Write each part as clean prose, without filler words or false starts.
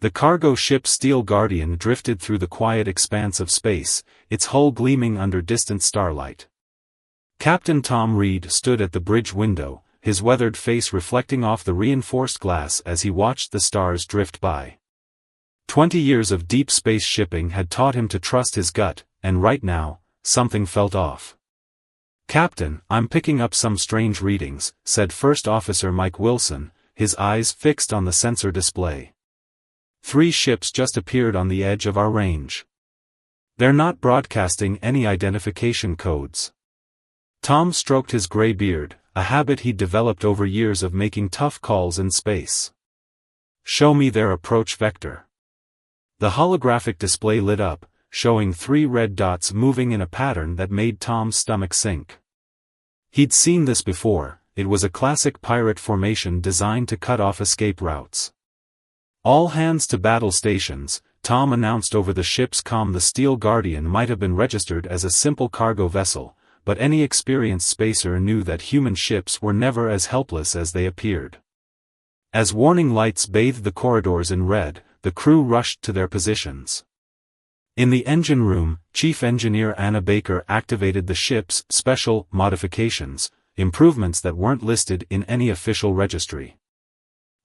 The cargo ship Steel Guardian drifted through the quiet expanse of space, its hull gleaming under distant starlight. Captain Tom Reed stood at the bridge window, his weathered face reflecting off the reinforced glass as he watched the stars drift by. 20 years of deep space shipping had taught him to trust his gut, and right now, something felt off. "Captain, I'm picking up some strange readings," said First Officer Mike Wilson, his eyes fixed on the sensor display. "3 ships just appeared on the edge of our range. They're not broadcasting any identification codes." Tom stroked his gray beard, a habit he'd developed over years of making tough calls in space. "Show me their approach vector." The holographic display lit up, showing 3 red dots moving in a pattern that made Tom's stomach sink. He'd seen this before. It was a classic pirate formation designed to cut off escape routes. "All hands to battle stations," Tom announced over the ship's comm. The Steel Guardian might have been registered as a simple cargo vessel, but any experienced spacer knew that human ships were never as helpless as they appeared. As warning lights bathed the corridors in red, the crew rushed to their positions. In the engine room, Chief Engineer Anna Baker activated the ship's special modifications, improvements that weren't listed in any official registry.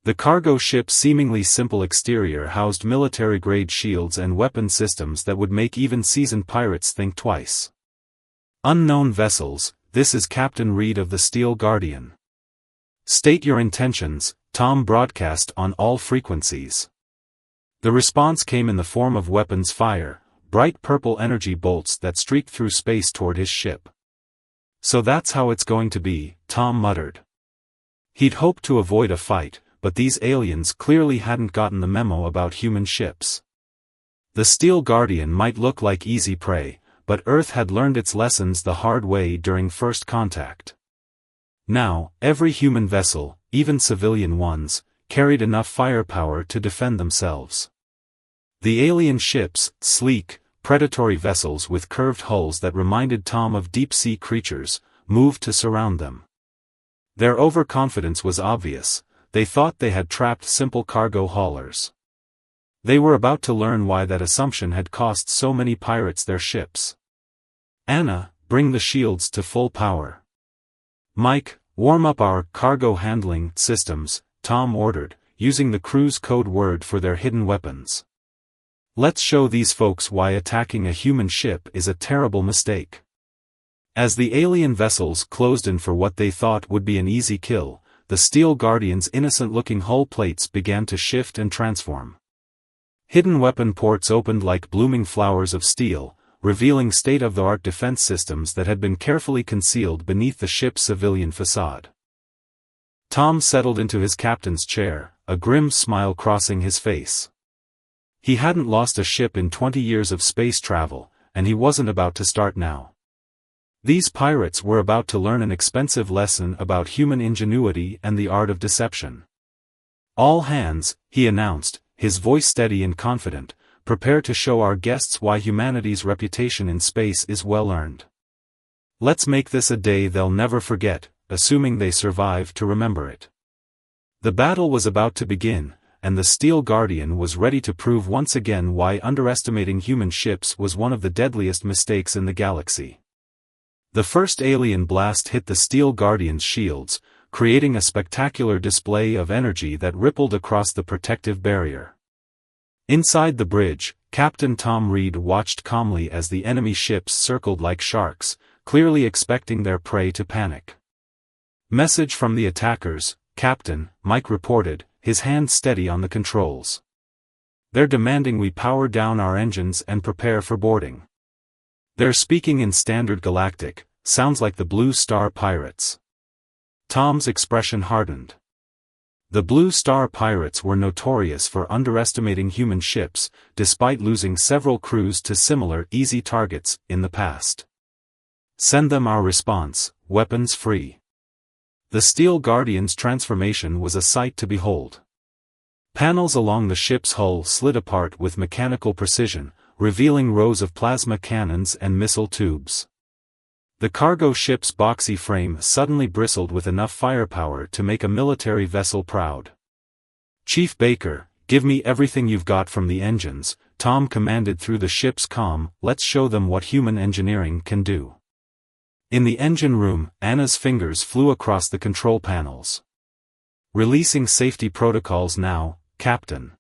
The cargo ship's seemingly simple exterior housed military-grade shields and weapon systems that would make even seasoned pirates think twice. "Unknown vessels, this is Captain Reed of the Steel Guardian. State your intentions," Tom broadcast on all frequencies. The response came in the form of weapons fire, bright purple energy bolts that streaked through space toward his ship. "So that's how it's going to be," Tom muttered. He'd hoped to avoid a fight, but these aliens clearly hadn't gotten the memo about human ships. The Steel Guardian might look like easy prey, but Earth had learned its lessons the hard way during first contact. Now, every human vessel, even civilian ones, carried enough firepower to defend themselves. The alien ships, sleek, predatory vessels with curved hulls that reminded Tom of deep-sea creatures, moved to surround them. Their overconfidence was obvious. They thought they had trapped simple cargo haulers. They were about to learn why that assumption had cost so many pirates their ships. "Anna, bring the shields to full power." "Mike, warm up our cargo handling systems," Tom ordered, using the crew's code word for their hidden weapons. "Let's show these folks why attacking a human ship is a terrible mistake." As the alien vessels closed in for what they thought would be an easy kill, the Steel Guardian's innocent-looking hull plates began to shift and transform. Hidden weapon ports opened like blooming flowers of steel, revealing state-of-the-art defense systems that had been carefully concealed beneath the ship's civilian facade. Tom settled into his captain's chair, a grim smile crossing his face. He hadn't lost a ship in 20 years of space travel, and he wasn't about to start now. These pirates were about to learn an expensive lesson about human ingenuity and the art of deception. "All hands," he announced, his voice steady and confident, "prepare to show our guests why humanity's reputation in space is well earned. Let's make this a day they'll never forget, assuming they survive to remember it." The battle was about to begin, and the Steel Guardian was ready to prove once again why underestimating human ships was one of the deadliest mistakes in the galaxy. The first alien blast hit the Steel Guardian's shields, creating a spectacular display of energy that rippled across the protective barrier. Inside the bridge, Captain Tom Reed watched calmly as the enemy ships circled like sharks, clearly expecting their prey to panic. "Message from the attackers, Captain," Mike reported, his hand steady on the controls. "They're demanding we power down our engines and prepare for boarding. They're speaking in Standard Galactic, sounds like the Blue Star Pirates." Tom's expression hardened. The Blue Star Pirates were notorious for underestimating human ships, despite losing several crews to similar easy targets in the past. "Send them our response, weapons free." The Steel Guardian's transformation was a sight to behold. Panels along the ship's hull slid apart with mechanical precision, revealing rows of plasma cannons and missile tubes. The cargo ship's boxy frame suddenly bristled with enough firepower to make a military vessel proud. "Chief Baker, "Give me everything you've got from the engines," Tom commanded through the ship's comm. "Let's show them what human engineering can do." In the engine room, Anna's fingers flew across the control panels. "Releasing safety protocols now, Captain.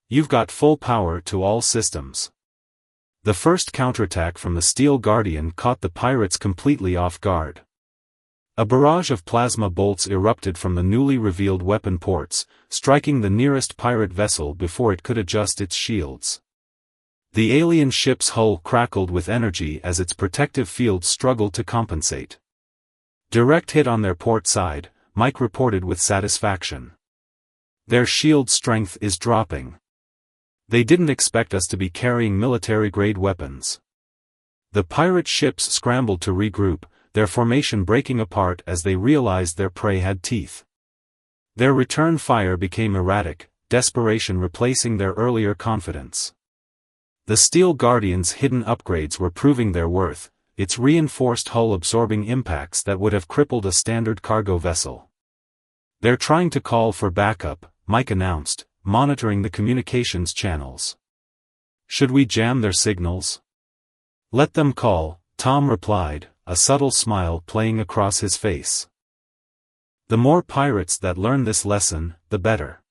You've got full power to all systems." The first counterattack from the Steel Guardian caught the pirates completely off guard. A barrage of plasma bolts erupted from the newly revealed weapon ports, striking the nearest pirate vessel before it could adjust its shields. The alien ship's hull crackled with energy as its protective field struggled to compensate. "Direct hit on their port side," Mike reported with satisfaction. "Their shield strength is dropping. They didn't expect us to be carrying military-grade weapons." The pirate ships scrambled to regroup, their formation breaking apart as they realized their prey had teeth. Their return fire became erratic, desperation replacing their earlier confidence. The Steel Guardian's hidden upgrades were proving their worth, its reinforced hull absorbing impacts that would have crippled a standard cargo vessel. "They're trying to call for backup," Mike announced, monitoring the communications channels. "Should we jam their signals?" "Let them call," Tom replied, a subtle smile playing across his face. The more pirates that learn this lesson, the better.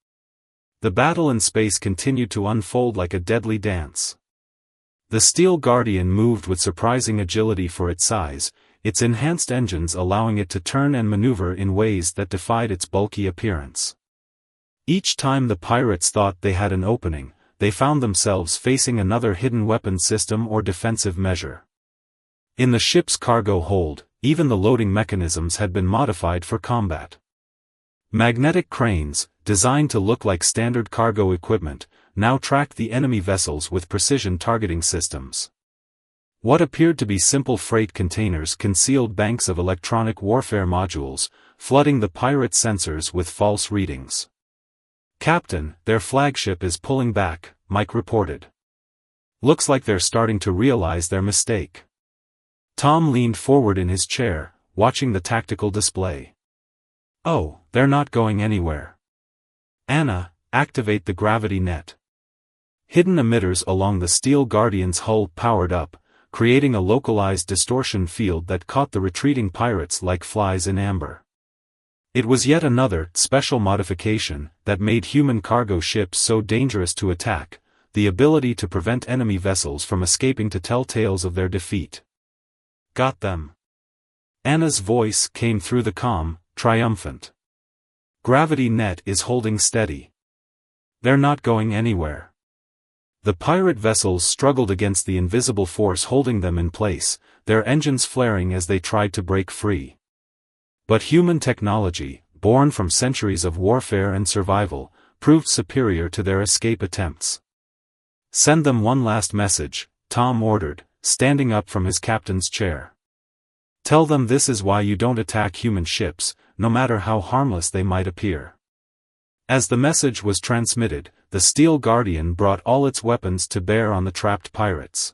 The battle in space continued to unfold like a deadly dance. The Steel Guardian moved with surprising agility for its size, its enhanced engines allowing it to turn and maneuver in ways that defied its bulky appearance. Each time the pirates thought they had an opening, they found themselves facing another hidden weapon system or defensive measure. In the ship's cargo hold, even the loading mechanisms had been modified for combat. Magnetic cranes, designed to look like standard cargo equipment, now tracked the enemy vessels with precision targeting systems. What appeared to be simple freight containers concealed banks of electronic warfare modules, flooding the pirate sensors with false readings. "Captain, their flagship is pulling back," Mike reported. "Looks like they're starting to realize their mistake." Tom leaned forward in his chair, watching the tactical display. "Oh, they're not going anywhere. Anna, activate the gravity net." Hidden emitters along the Steel Guardian's hull powered up, creating a localized distortion field that caught the retreating pirates like flies in amber. It was yet another special modification that made human cargo ships so dangerous to attack, the ability to prevent enemy vessels from escaping to tell tales of their defeat. "Got them." Anna's voice came through the comm, triumphant. "Gravity net is holding steady. They're not going anywhere." The pirate vessels struggled against the invisible force holding them in place, their engines flaring as they tried to break free. But human technology, born from centuries of warfare and survival, proved superior to their escape attempts. "Send them one last message," Tom ordered, standing up from his captain's chair. "Tell them this is why you don't attack human ships, no matter how harmless they might appear." As the message was transmitted, the Steel Guardian brought all its weapons to bear on the trapped pirates.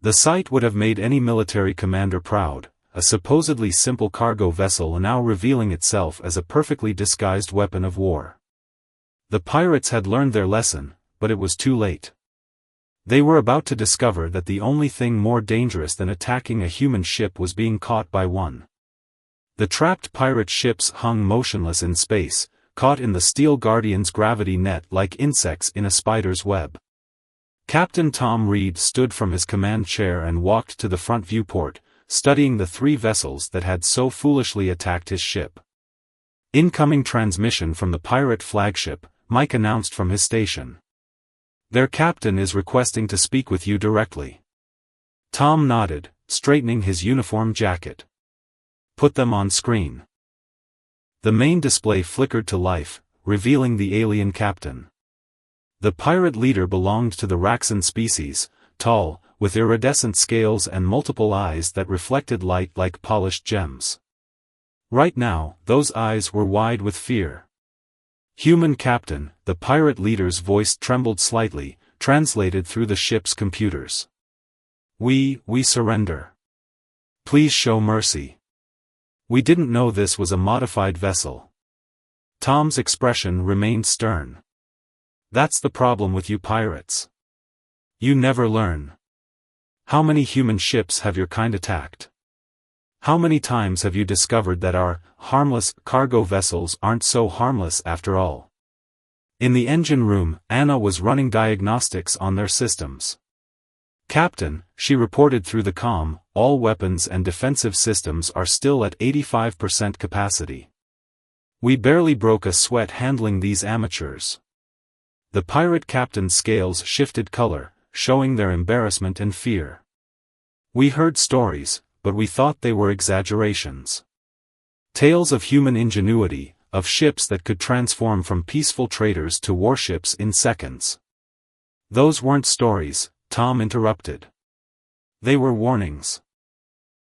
The sight would have made any military commander proud, a supposedly simple cargo vessel now revealing itself as a perfectly disguised weapon of war. The pirates had learned their lesson, but it was too late. They were about to discover that the only thing more dangerous than attacking a human ship was being caught by one. The trapped pirate ships hung motionless in space, caught in the Steel Guardian's gravity net like insects in a spider's web. Captain Tom Reed stood from his command chair and walked to the front viewport, studying the three vessels that had so foolishly attacked his ship. "Incoming transmission from the pirate flagship," Mike announced from his station. "Their captain is requesting to speak with you directly." Tom nodded, straightening his uniform jacket. "Put them on screen." The main display flickered to life, revealing the alien captain. The pirate leader belonged to the Raxan species, tall, with iridescent scales and multiple eyes that reflected light like polished gems. Right now, those eyes were wide with fear. "Human captain," the pirate leader's voice trembled slightly, translated through the ship's computers. We surrender. Please show mercy. We didn't know this was a modified vessel." Tom's expression remained stern. That's the problem with you pirates. You never learn. How many human ships have your kind attacked? How many times have you discovered that our harmless cargo vessels aren't so harmless after all? In the engine room, Anna was running diagnostics on their systems. Captain, she reported through the comm, all weapons and defensive systems are still at 85% capacity. We barely broke a sweat handling these amateurs. The pirate captain's scales shifted color, showing their embarrassment and fear. We heard stories, but we thought they were exaggerations. Tales of human ingenuity, of ships that could transform from peaceful traders to warships in seconds. Those weren't stories, Tom interrupted. They were warnings.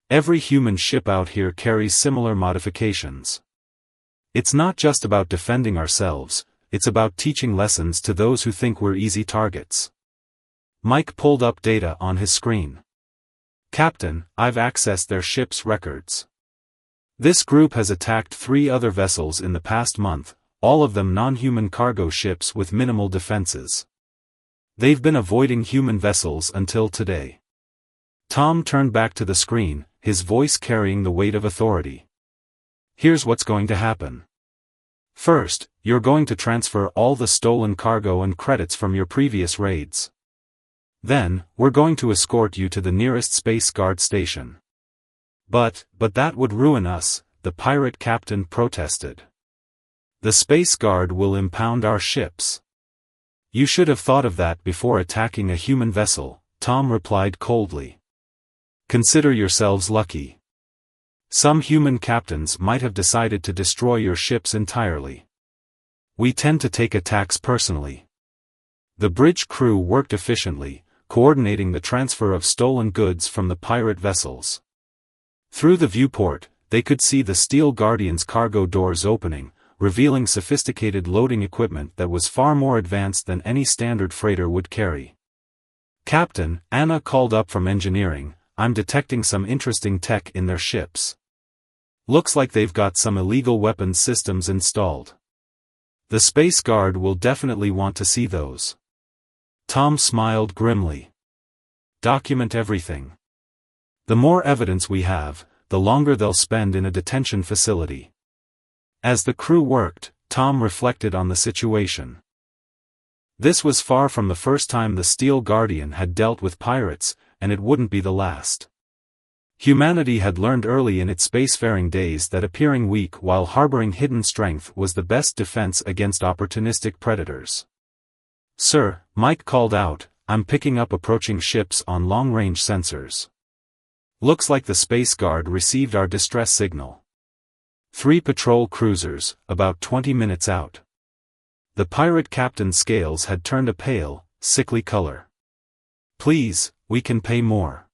Every human ship out here carries similar modifications. It's not just about defending ourselves, it's about teaching lessons to those who think we're easy targets. Mike pulled up data on his screen. Captain, I've accessed their ship's records. This group has attacked 3 other vessels in the past month, all of them non-human cargo ships with minimal defenses. They've been avoiding human vessels until today. Tom turned back to the screen, his voice carrying the weight of authority. Here's what's going to happen. First, you're going to transfer all the stolen cargo and credits from your previous raids. Then, we're going to escort you to the nearest Space Guard station. But that would ruin us, the pirate captain protested. The Space Guard will impound our ships. You should have thought of that before attacking a human vessel, Tom replied coldly. Consider yourselves lucky. Some human captains might have decided to destroy your ships entirely. We tend to take attacks personally. The bridge crew worked efficiently, coordinating the transfer of stolen goods from the pirate vessels. Through the viewport, they could see the Steel Guardian's cargo doors opening, revealing sophisticated loading equipment that was far more advanced than any standard freighter would carry. Captain, Anna called up from engineering, I'm detecting some interesting tech in their ships. Looks like they've got some illegal weapons systems installed. The Space Guard will definitely want to see those. Tom smiled grimly. Document everything. The more evidence we have, the longer they'll spend in a detention facility. As the crew worked, Tom reflected on the situation. This was far from the first time the Steel Guardian had dealt with pirates, and it wouldn't be the last. Humanity had learned early in its spacefaring days that appearing weak while harboring hidden strength was the best defense against opportunistic predators. Sir, Mike called out, I'm picking up approaching ships on long-range sensors. Looks like the Space Guard received our distress signal. 3 patrol cruisers, about 20 minutes out. The pirate captain's scales had turned a pale, sickly color. Please, we can pay more.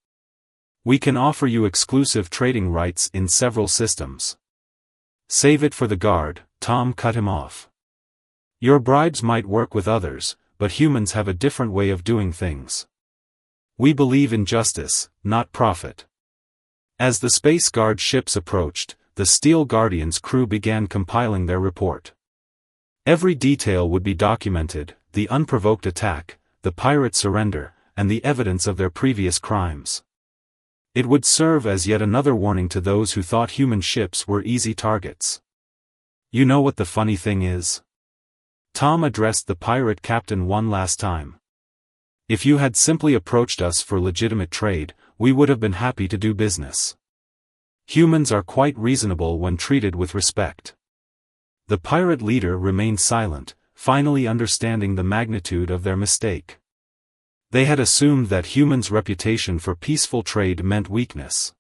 We can offer you exclusive trading rights in several systems. Save it for the guard, Tom cut him off. Your bribes might work with others, but humans have a different way of doing things. We believe in justice, not profit. As the Space Guard ships approached, the Steel Guardian's crew began compiling their report. Every detail would be documented, the unprovoked attack, the pirate surrender, and the evidence of their previous crimes. It would serve as yet another warning to those who thought human ships were easy targets. You know what the funny thing is? Tom addressed the pirate captain one last time. If you had simply approached us for legitimate trade, we would have been happy to do business. Humans are quite reasonable when treated with respect. The pirate leader remained silent, finally understanding the magnitude of their mistake. They had assumed that humans' reputation for peaceful trade meant weakness.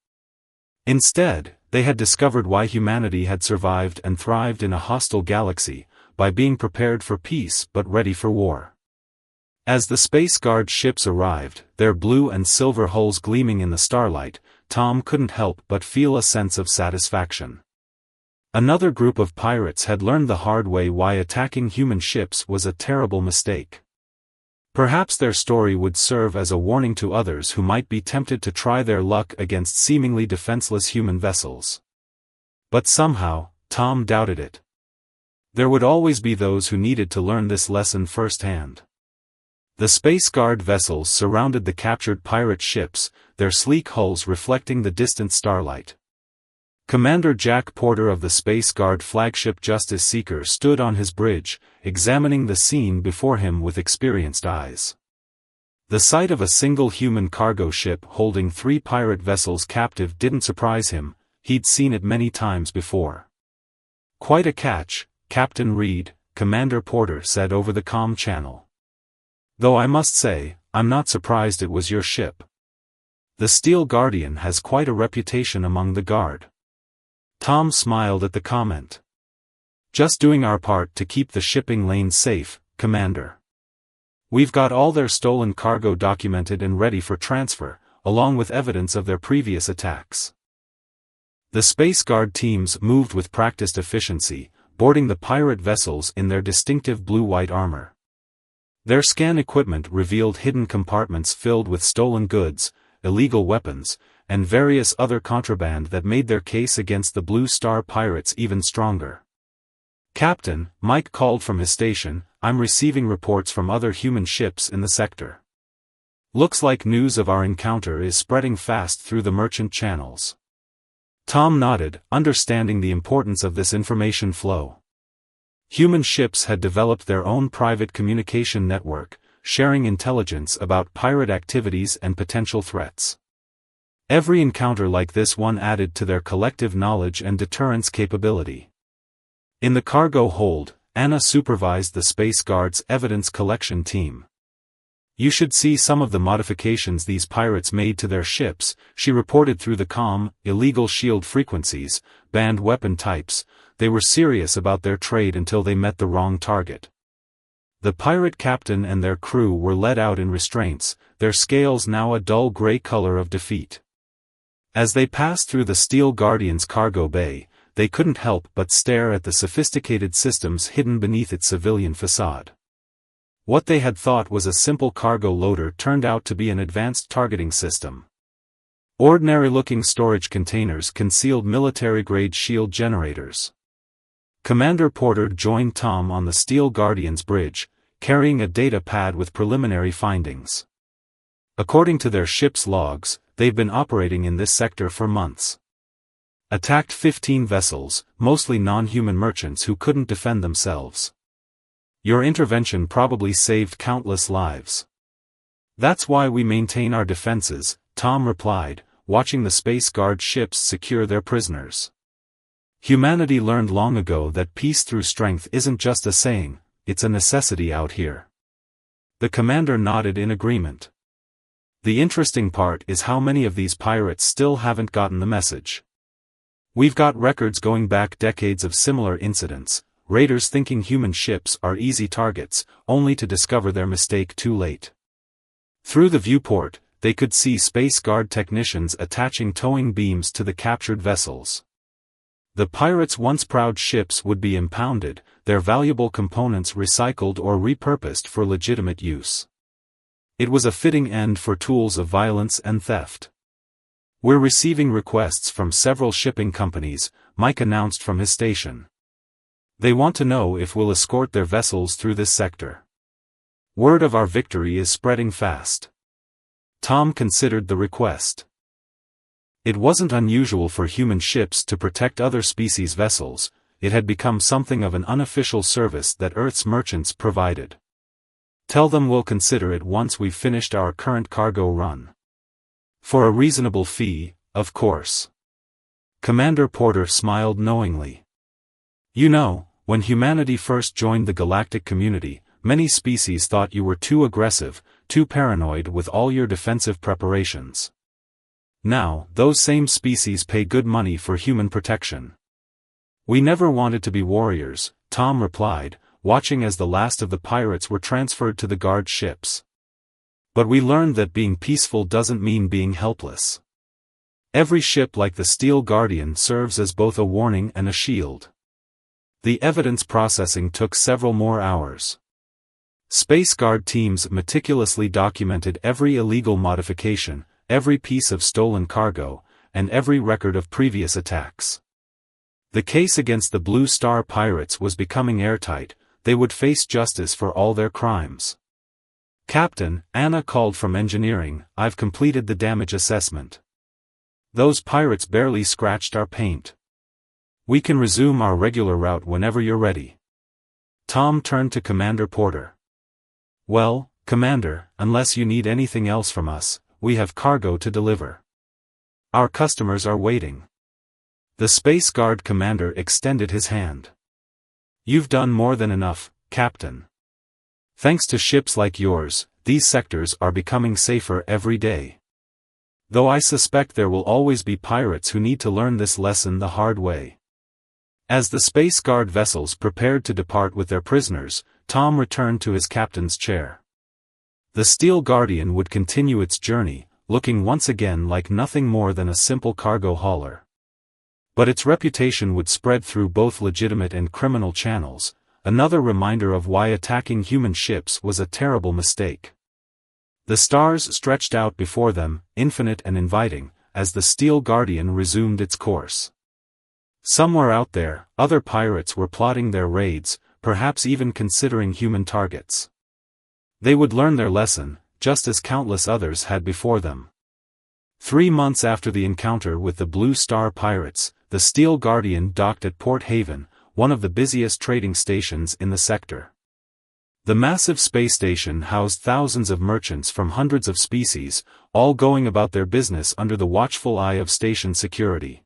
Instead, they had discovered why humanity had survived and thrived in a hostile galaxy, by being prepared for peace but ready for war. As the Space Guard ships arrived, their blue and silver hulls gleaming in the starlight, Tom couldn't help but feel a sense of satisfaction. Another group of pirates had learned the hard way why attacking human ships was a terrible mistake. Perhaps their story would serve as a warning to others who might be tempted to try their luck against seemingly defenseless human vessels. But somehow, Tom doubted it. There would always be those who needed to learn this lesson firsthand. The Space Guard vessels surrounded the captured pirate ships, their sleek hulls reflecting the distant starlight. Commander Jack Porter of the Space Guard flagship Justice Seeker stood on his bridge, examining the scene before him with experienced eyes. The sight of a single human cargo ship holding 3 pirate vessels captive didn't surprise him, he'd seen it many times before. "Quite a catch, Captain Reed," Commander Porter said over the comm channel. "Though I must say, I'm not surprised it was your ship. The Steel Guardian has quite a reputation among the Guard." Tom smiled at the comment. "Just doing our part to keep the shipping lanes safe, Commander. We've got all their stolen cargo documented and ready for transfer, along with evidence of their previous attacks." The Space Guard teams moved with practiced efficiency, boarding the pirate vessels in their distinctive blue-white armor. Their scan equipment revealed hidden compartments filled with stolen goods, illegal weapons, and various other contraband that made their case against the Blue Star pirates even stronger. "Captain," Mike called from his station, "I'm receiving reports from other human ships in the sector. Looks like news of our encounter is spreading fast through the merchant channels." Tom nodded, understanding the importance of this information flow. Human ships had developed their own private communication network, sharing intelligence about pirate activities and potential threats. Every encounter like this one added to their collective knowledge and deterrence capability. In the cargo hold, Anna supervised the Space Guard's evidence collection team. "You should see some of the modifications these pirates made to their ships," she reported through the comm. "Illegal shield frequencies, banned weapon types. They were serious about their trade until they met the wrong target." The pirate captain and their crew were led out in restraints, their scales now a dull gray color of defeat. As they passed through the Steel Guardian's cargo bay, they couldn't help but stare at the sophisticated systems hidden beneath its civilian facade. What they had thought was a simple cargo loader turned out to be an advanced targeting system. Ordinary-looking storage containers concealed military-grade shield generators. Commander Porter joined Tom on the Steel Guardian's bridge, carrying a data pad with preliminary findings. According to their ship's logs, they've been operating in this sector for months. Attacked 15 vessels, mostly non-human merchants who couldn't defend themselves. Your intervention probably saved countless lives. "That's why we maintain our defenses," Tom replied, watching the Space Guard ships secure their prisoners. "Humanity learned long ago that peace through strength isn't just a saying, it's a necessity out here." The commander nodded in agreement. "The interesting part is how many of these pirates still haven't gotten the message. We've got records going back decades of similar incidents, raiders thinking human ships are easy targets, only to discover their mistake too late." Through the viewport, they could see Space Guard technicians attaching towing beams to the captured vessels. The pirates' once proud ships would be impounded, their valuable components recycled or repurposed for legitimate use. It was a fitting end for tools of violence and theft. "We're receiving requests from several shipping companies," Mike announced from his station. "They want to know if we'll escort their vessels through this sector. Word of our victory is spreading fast." Tom considered the request. It wasn't unusual for human ships to protect other species' vessels, it had become something of an unofficial service that Earth's merchants provided. "Tell them we'll consider it once we've finished our current cargo run. For a reasonable fee, of course." Commander Porter smiled knowingly. "You know, when humanity first joined the galactic community, many species thought you were too aggressive, too paranoid with all your defensive preparations. Now, those same species pay good money for human protection." "We never wanted to be warriors," Tom replied, watching as the last of the pirates were transferred to the guard ships. "But we learned that being peaceful doesn't mean being helpless. Every ship like the Steel Guardian serves as both a warning and a shield." The evidence processing took several more hours. Space Guard teams meticulously documented every illegal modification, every piece of stolen cargo, and every record of previous attacks. The case against the Blue Star pirates was becoming airtight. They would face justice for all their crimes. "Captain," Anna called from engineering, "I've completed the damage assessment. Those pirates barely scratched our paint. We can resume our regular route whenever you're ready." Tom turned to Commander Porter. "Well, Commander, unless you need anything else from us, we have cargo to deliver. Our customers are waiting." The Space Guard commander extended his hand. "You've done more than enough, Captain. Thanks to ships like yours, these sectors are becoming safer every day. Though I suspect there will always be pirates who need to learn this lesson the hard way." As the Space Guard vessels prepared to depart with their prisoners, Tom returned to his captain's chair. The Steel Guardian would continue its journey, looking once again like nothing more than a simple cargo hauler. But its reputation would spread through both legitimate and criminal channels, another reminder of why attacking human ships was a terrible mistake. The stars stretched out before them, infinite and inviting, as the Steel Guardian resumed its course. Somewhere out there, other pirates were plotting their raids, perhaps even considering human targets. They would learn their lesson, just as countless others had before them. 3 months after the encounter with the Blue Star pirates, the Steel Guardian docked at Port Haven, one of the busiest trading stations in the sector. The massive space station housed thousands of merchants from hundreds of species, all going about their business under the watchful eye of station security.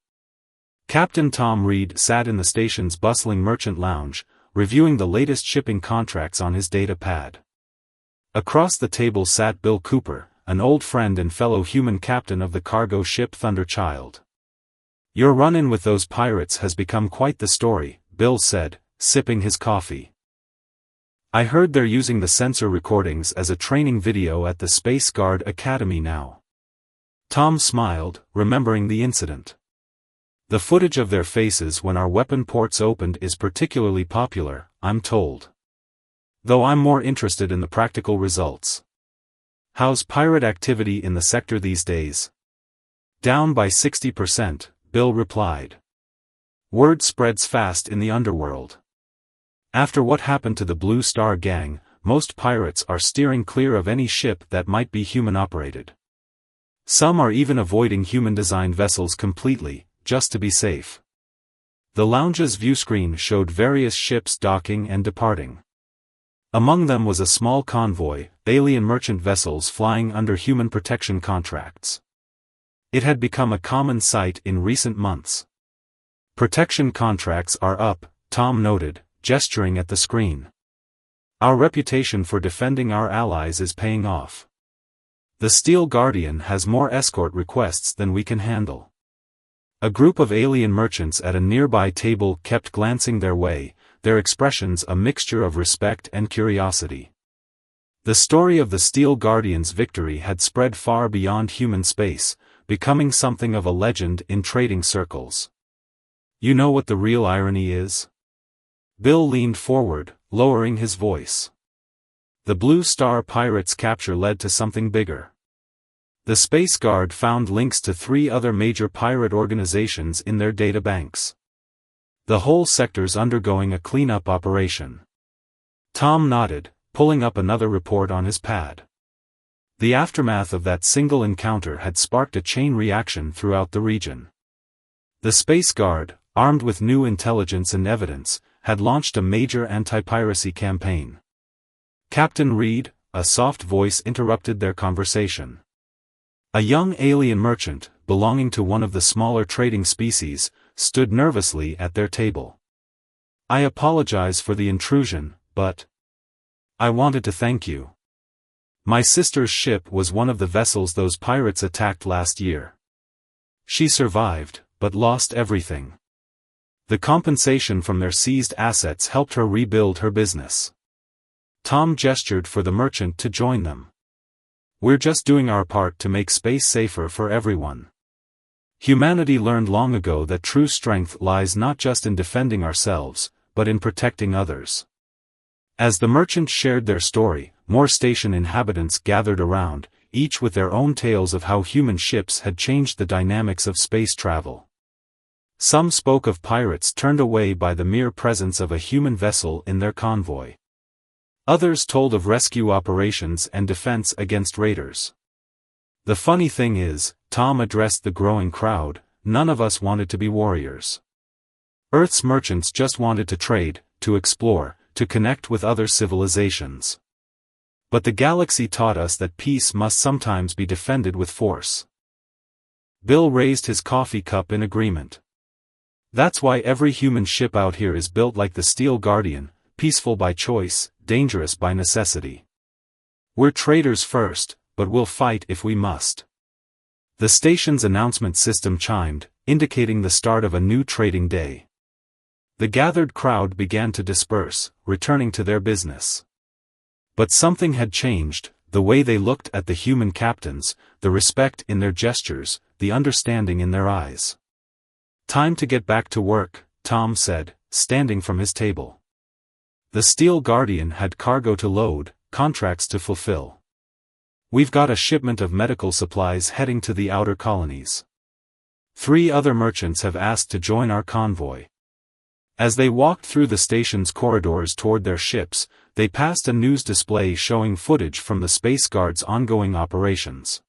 Captain Tom Reed sat in the station's bustling merchant lounge, reviewing the latest shipping contracts on his data pad. Across the table sat Bill Cooper, an old friend and fellow human captain of the cargo ship Thunderchild. "Your run-in with those pirates has become quite the story," Bill said, sipping his coffee. "I heard they're using the sensor recordings as a training video at the Space Guard Academy now." Tom smiled, remembering the incident. "The footage of their faces when our weapon ports opened is particularly popular, I'm told. Though I'm more interested in the practical results. How's pirate activity in the sector these days?" "Down by 60%, Bill replied. "Word spreads fast in the underworld. After what happened to the Blue Star gang, most pirates are steering clear of any ship that might be human-operated. Some are even avoiding human-designed vessels completely, just to be safe." The lounge's viewscreen showed various ships docking and departing. Among them was a small convoy, alien merchant vessels flying under human protection contracts. It had become a common sight in recent months. "Protection contracts are up," Tom noted, gesturing at the screen. "Our reputation for defending our allies is paying off. The Steel Guardian has more escort requests than we can handle." A group of alien merchants at a nearby table kept glancing their way, their expressions a mixture of respect and curiosity. The story of the Steel Guardian's victory had spread far beyond human space, becoming something of a legend in trading circles. "You know what the real irony is?" Bill leaned forward, lowering his voice. "The Blue Star pirates' capture led to something bigger. The Space Guard found links to 3 other major pirate organizations in their data banks. The whole sector's undergoing a cleanup operation." Tom nodded, pulling up another report on his pad. The aftermath of that single encounter had sparked a chain reaction throughout the region. The Space Guard, armed with new intelligence and evidence, had launched a major anti-piracy campaign. "Captain Reed," a soft voice interrupted their conversation. A young alien merchant, belonging to one of the smaller trading species, stood nervously at their table. "I apologize for the intrusion, but I wanted to thank you. My sister's ship was one of the vessels those pirates attacked last year. She survived, but lost everything. The compensation from their seized assets helped her rebuild her business." Tom gestured for the merchant to join them. "We're just doing our part to make space safer for everyone. Humanity learned long ago that true strength lies not just in defending ourselves, but in protecting others." As the merchants shared their story, more station inhabitants gathered around, each with their own tales of how human ships had changed the dynamics of space travel. Some spoke of pirates turned away by the mere presence of a human vessel in their convoy. Others told of rescue operations and defense against raiders. The funny thing is, Tom addressed the growing crowd, none of us wanted to be warriors. Earth's merchants just wanted to trade, to explore, to connect with other civilizations. But the galaxy taught us that peace must sometimes be defended with force. Bill raised his coffee cup in agreement. That's why every human ship out here is built like the Steel Guardian, peaceful by choice, dangerous by necessity. We're traders first, but we'll fight if we must. The station's announcement system chimed, indicating the start of a new trading day. The gathered crowd began to disperse, returning to their business. But something had changed, the way they looked at the human captains, the respect in their gestures, the understanding in their eyes. "Time to get back to work," Tom said, standing from his table. The Steel Guardian had cargo to load, contracts to fulfill. "We've got a shipment of medical supplies heading to the outer colonies. 3 other merchants have asked to join our convoy." As they walked through the station's corridors toward their ships, they passed a news display showing footage from the Space Guard's ongoing operations.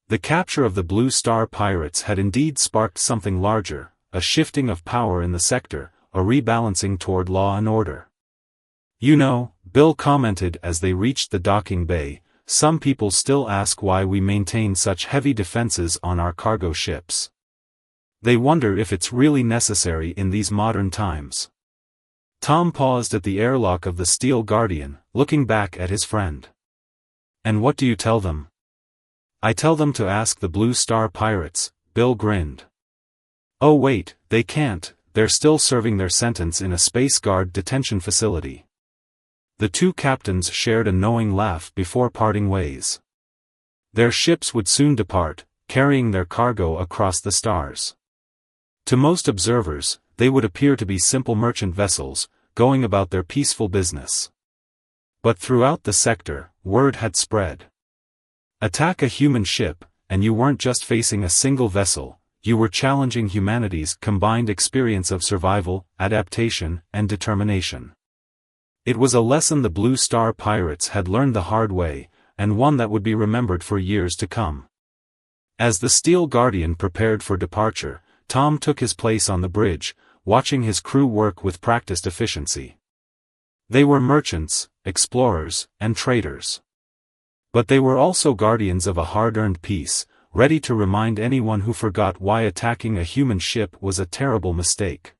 The capture of the Blue Star pirates had indeed sparked something larger, a shifting of power in the sector, a rebalancing toward law and order. "You know," Bill commented as they reached the docking bay, "some people still ask why we maintain such heavy defenses on our cargo ships. They wonder if it's really necessary in these modern times." Tom paused at the airlock of the Steel Guardian, looking back at his friend. "And what do you tell them?" "I tell them to ask the Blue Star pirates," Bill grinned. "Oh wait, they can't, they're still serving their sentence in a Space Guard detention facility." The 2 captains shared a knowing laugh before parting ways. Their ships would soon depart, carrying their cargo across the stars. To most observers, they would appear to be simple merchant vessels, going about their peaceful business. But throughout the sector, word had spread. Attack a human ship, and you weren't just facing a single vessel, you were challenging humanity's combined experience of survival, adaptation, and determination. It was a lesson the Blue Star pirates had learned the hard way, and one that would be remembered for years to come. As the Steel Guardian prepared for departure, Tom took his place on the bridge, watching his crew work with practiced efficiency. They were merchants, explorers, and traders. But they were also guardians of a hard-earned peace, ready to remind anyone who forgot why attacking a human ship was a terrible mistake.